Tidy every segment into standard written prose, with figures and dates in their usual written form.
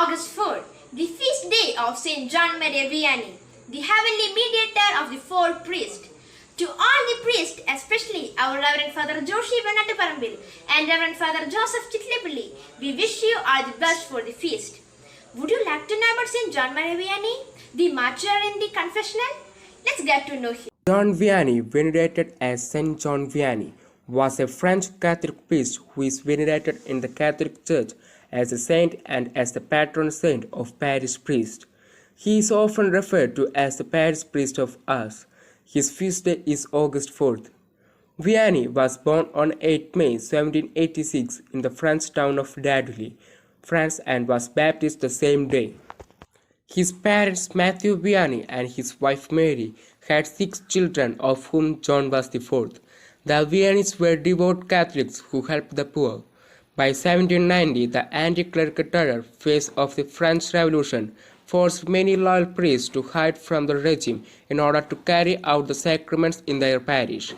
August 4, the feast day of Saint John Maria Vianney, the heavenly mediator of the four priests. To all the priests, especially our Reverend Father Joshi Venatuparambil and Reverend Father Joseph Chitlipilli, we wish you all the best for the feast. Would you like to know about Saint John Maria Vianney, the martyr in the confessional? Let's get to know him. John Vianney, venerated as Saint John Vianney, was a French Catholic priest who is venerated in the Catholic Church as a saint and as the patron saint of parish priests. He is often referred to as the parish priest of Ars. His feast day is August 4th. Vianney was born on 8 May 1786 in the French town of Dardilly, France, and was baptized the same day. His parents Matthew Vianney and his wife Mary had 6 children, of whom John was the fourth. The Vianneys were devout Catholics who helped the poor. By 1790, the anti-clerical terror phase of the French Revolution forced many loyal priests to hide from the regime in order to carry out the sacraments in their parish.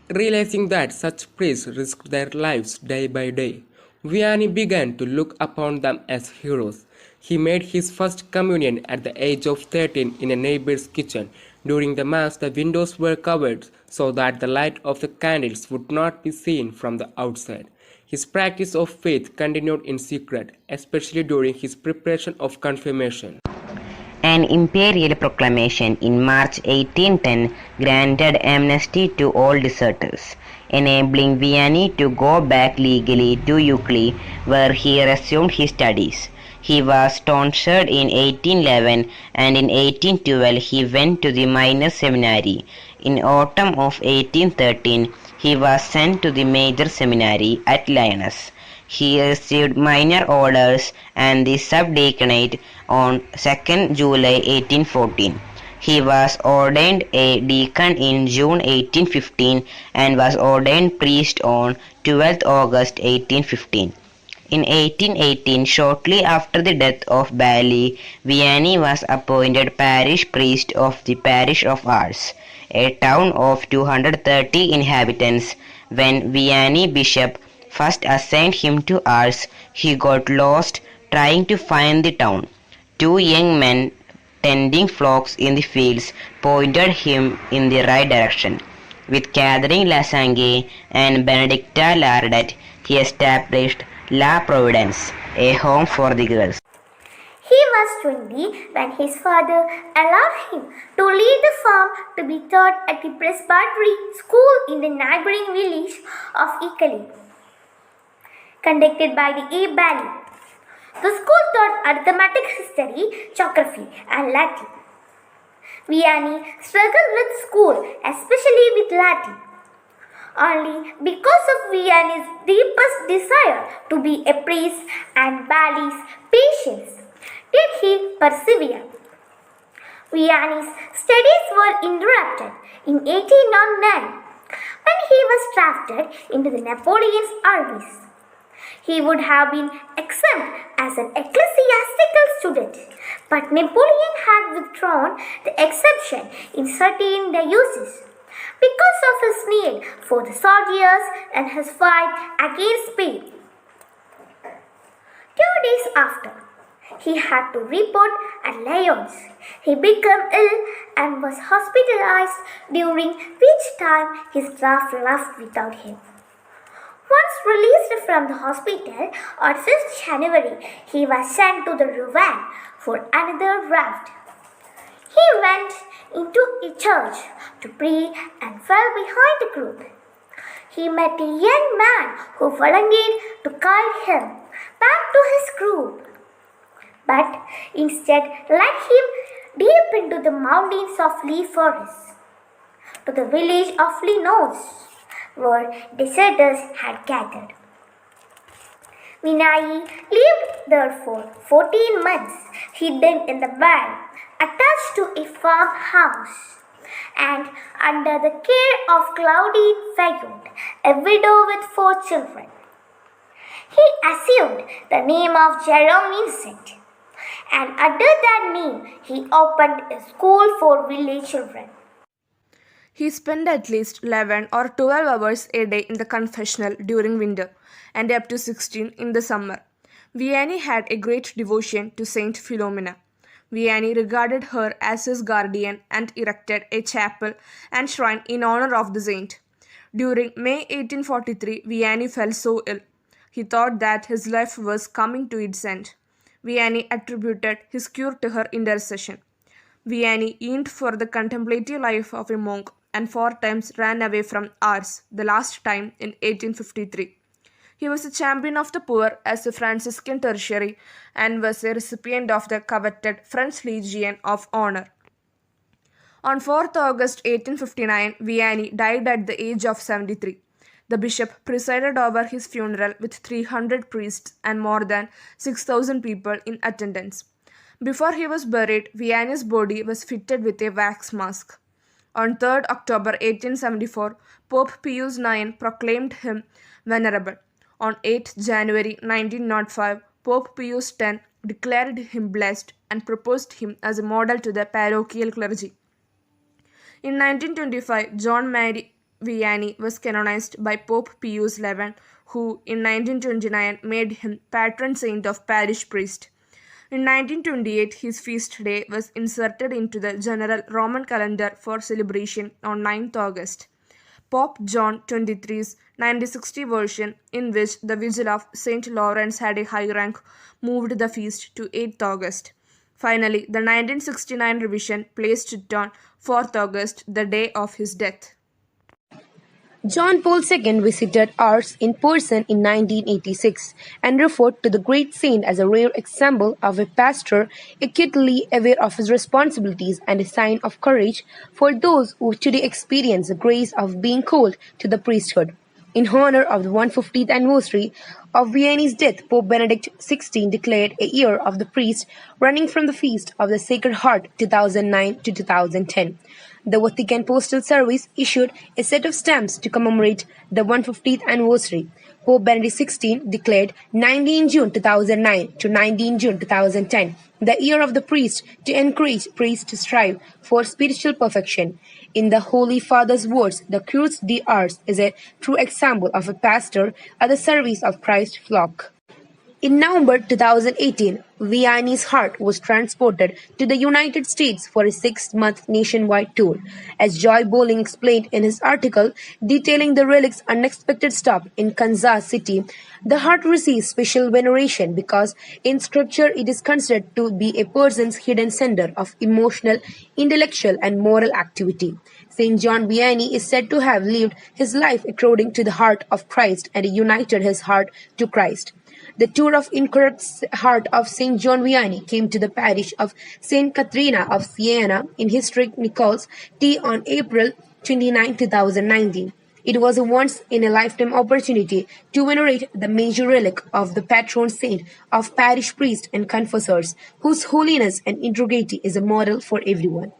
Realizing that such priests risked their lives day by day, Vianney began to look upon them as heroes. He made his first communion at the age of 13 in a neighbor's kitchen. During the Mass, the windows were covered so that the light of the candles would not be seen from the outside. His practice of faith continued in secret, especially during his preparation of confirmation. An imperial proclamation in March 1810 granted amnesty to all deserters, enabling Vianney to go back legally to Uccle, where he resumed his studies. He was tonsured in 1811 and in 1812 he went to the minor seminary. In autumn of 1813 he was sent to the major seminary at Lyons. He received minor orders and the subdeaconate on 2nd July 1814. He was ordained a deacon in June 1815 and was ordained priest on 12th August 1815. In 1818, shortly after the death of Bally, Vianney was appointed parish priest of the parish of Ars, a town of 230 inhabitants. When Vianney bishop first assigned him to Ars, he got lost trying to find the town. 2 young men tending flocks in the fields pointed him in the right direction. With Catherine Lassange and Benedicta Lardet, he established La Providence, a home for the girls. He was 20 when his father allowed him to leave the farm to be taught at the Presbytery school in the neighboring village of Uccle, conducted by the A. Bally. The school taught arithmetic, history, geography, and Latin. Vianney struggled with school, especially with Latin. Only because of Vianney's deepest desire to be a priest and Bally's patience did he persevere. Vianney's studies were interrupted in 1809 when he was drafted into the Napoleon's armies. He would have been exempt as an ecclesiastical student, but Napoleon had withdrawn the exception in certain dioceses because of his need for the soldiers and his fight against Spain. 2 days after, he had to report at Lyons. He became ill and was hospitalized, during which time his draft left without him. Once released from the hospital on 5th January, he was sent to the Rouen for another draft. He went into a church to pray and fell behind the group. He met a young man who volunteered to guide him back to his group, but instead led him deep into the mountains of Lee Forest, to the village of Lyons, where deserters had gathered. Vianney lived there for 14 months, hidden in the barn attached to a farmhouse, and under the care of Claudine Fayot, a widow with 4 children. He assumed the name of Jerome Vincent, and under that name he opened a school for village children. He spent at least 11 or 12 hours a day in the confessional during winter and up to 16 in the summer. Vianney had a great devotion to Saint Philomena. Vianney regarded her as his guardian and erected a chapel and shrine in honor of the saint. During May 1843, Vianney fell so ill. He thought that his life was coming to its end. Vianney attributed his cure to her intercession. Vianney yearned for the contemplative life of a monk and 4 times ran away from Ars, the last time in 1853. He was a champion of the poor as a Franciscan tertiary and was a recipient of the coveted French Legion of Honor. On 4th August 1859, Vianney died at the age of 73. The bishop presided over his funeral with 300 priests and more than 6,000 people in attendance. Before he was buried, Vianney's body was fitted with a wax mask. On 3rd October 1874, Pope Pius IX proclaimed him venerable. On 8th January 1905, Pope Pius X declared him blessed and proposed him as a model to the parochial clergy. In 1925, John Mary Vianney was canonized by Pope Pius XI, who in 1929 made him patron saint of parish priests. In 1928, his feast day was inserted into the general Roman calendar for celebration on 9th August. Pope John XXIII's 1960 version, in which the vigil of St. Lawrence had a high rank, moved the feast to 8th August. Finally, the 1969 revision placed it on 4th August, the day of his death. John Paul II visited Ars in person in 1986 and referred to the great saint as a rare example of a pastor acutely aware of his responsibilities and a sign of courage for those who today experience the grace of being called to the priesthood. In honor of the 150th anniversary of Vianney's death, Pope Benedict XVI declared a year of the priest running from the Feast of the Sacred Heart 2009 to 2010. The Vatican Postal Service issued a set of stamps to commemorate the 150th anniversary. Pope Benedict XVI declared 19 June 2009 to 19 June 2010 the year of the priest to encourage priests to strive for spiritual perfection. In the Holy Father's words, the Cruz de Ars is a true example of a pastor at the service of Christ's flock. In November 2018, Vianney's heart was transported to the United States for a 6-month nationwide tour. As Joy Bowling explained in his article detailing the relic's unexpected stop in Kansas City, the heart receives special veneration because in scripture it is considered to be a person's hidden center of emotional, intellectual, and moral activity. St. John Vianney is said to have lived his life according to the heart of Christ and united his heart to Christ. The tour of Incorrupt Heart of St. John Vianney came to the parish of St. Catharina of Siena in historic Nichols T on April 29, 2019. It was a once-in-a-lifetime opportunity to venerate the major relic of the patron saint of parish priests and confessors, whose holiness and integrity is a model for everyone.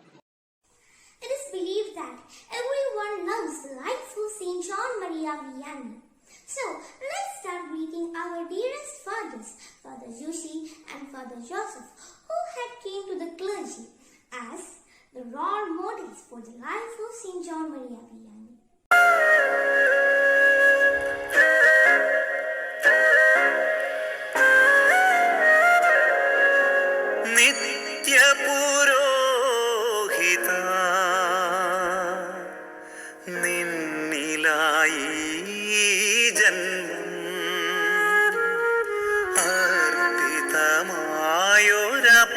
It is believed that everyone loves the rightful St. John Maria Vianney. So, let's start meeting our dearest fathers, Father Joshi and Father Joseph, who had came to the clergy as the role models for the life of St. John Maria Vianney.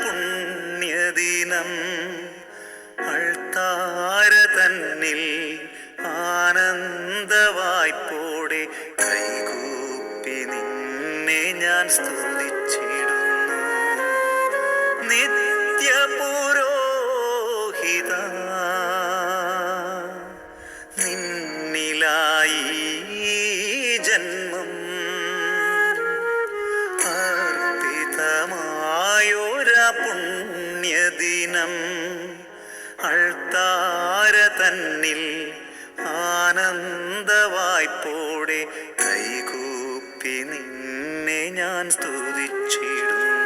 പുണ്യദിനം അൾത്താര തന്നിൽ ആനന്ദവായ്പോടെ കൈകൂപ്പി നിന്നെ ഞാൻ സ്തുതിച്ചിടുന്നു നിത്യപുരോഹിത നിന്നിലായി ജന്മം പുണ്യദിനം അൾത്താര തന്നിൽ ആനന്ദവായ്പോടെ കൈകൂപ്പി നിന്നെ ഞാൻ സ്തുതിച്ചിടുന്നു